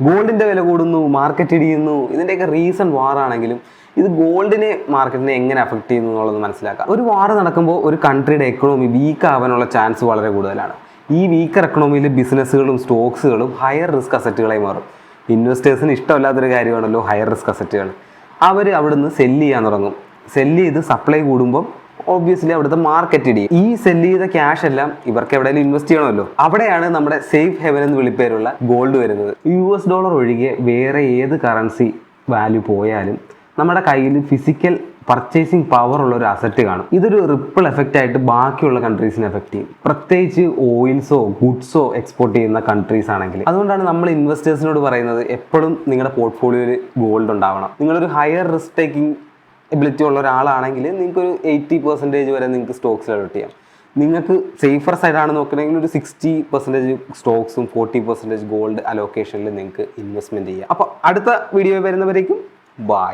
ഗോൾഡിന്റെ വില കൂടുന്നു, മാർക്കറ്റ് ഇടിയുന്നു, ഇതിന്റെയൊക്കെ റീസൺ വാറാണെങ്കിലും ഇത് ഗോൾഡിനെ മാർക്കറ്റിനെ എങ്ങനെ അഫക്ട് ചെയ്യുന്നു എന്നുള്ളത് മനസ്സിലാക്കാം. ഒരു വാർ നടക്കുമ്പോൾ ഒരു കൺട്രിയുടെ എക്കണോമി വീക്ക് ആവാനുള്ള ചാൻസ് വളരെ കൂടുതലാണ്. ഈ വീക്കർ എക്കണോമിയിൽ ബിസിനസ്സുകളും സ്റ്റോക്സുകളും ഹയർ റിസ്ക് അസറ്റുകളായി മാറും. ഇൻവെസ്റ്റേഴ്സിന് ഇഷ്ടമല്ലാത്തൊരു കാര്യമാണല്ലോ ഹയർ റിസ്ക് അസറ്റുകൾ. അവർ അവിടുന്ന് സെല്ല് ചെയ്യാൻ തുടങ്ങും. സെല്ല് ചെയ്ത് സപ്ലൈ കൂടുമ്പം ഓബ്വിയസ്ലി അവിടുത്തെ മാർക്കറ്റ് ഇടിയും. ഈ സെല്ല് ചെയ്ത ക്യാഷ് എല്ലാം ഇവർക്ക് എവിടെയെങ്കിലും ഇൻവെസ്റ്റ് ചെയ്യണമല്ലോ. അവിടെയാണ് നമ്മുടെ സേഫ് ഹെവൻ എന്ന് വിളിപ്പേരുള്ള ഗോൾഡ് വരുന്നത്. US$ ഒഴികെ വേറെ ഏത് കറൻസി വാല്യൂ പോയാലും നമ്മുടെ കയ്യിൽ ഫിസിക്കൽ പർച്ചേസിങ് പവർ ഉള്ള ഒരു അസറ്റ് കാണും. ഇതൊരു റിപ്പിൾ എഫക്റ്റ് ആയിട്ട് ബാക്കിയുള്ള കൺട്രീസിനെ എഫക്ട് ചെയ്യും, പ്രത്യേകിച്ച് ഓയിൽസോ ഗുഡ്സോ എക്സ്പോർട്ട് ചെയ്യുന്ന കൺട്രീസ് ആണെങ്കിൽ. അതുകൊണ്ടാണ് നമ്മൾ ഇൻവെസ്റ്റേഴ്സിനോട് പറയുന്നത് എപ്പോഴും നിങ്ങളുടെ പോർട്ട്ഫോളിയോയിൽ ഗോൾഡ് ഉണ്ടാവണം. നിങ്ങളൊരു ഹയർ റിസ്ക് ടേക്കിംഗ് എബിലിറ്റി ഉള്ള ഒരാളാണെങ്കിൽ നിങ്ങൾക്കൊരു 80% വരെ നിങ്ങൾക്ക് സ്റ്റോക്സിൽ അലോട്ട് ചെയ്യാം. നിങ്ങൾക്ക് സേഫർ സൈഡാണ് നോക്കണമെങ്കിൽ ഒരു 60% സ്റ്റോക്സും 40% ഗോൾഡ് അലോക്കേഷനിൽ നിങ്ങൾക്ക് ഇൻവെസ്റ്റ്മെൻറ്റ് ചെയ്യാം. അപ്പോൾ അടുത്ത വീഡിയോ വരുന്നവരേക്കും ബൈ.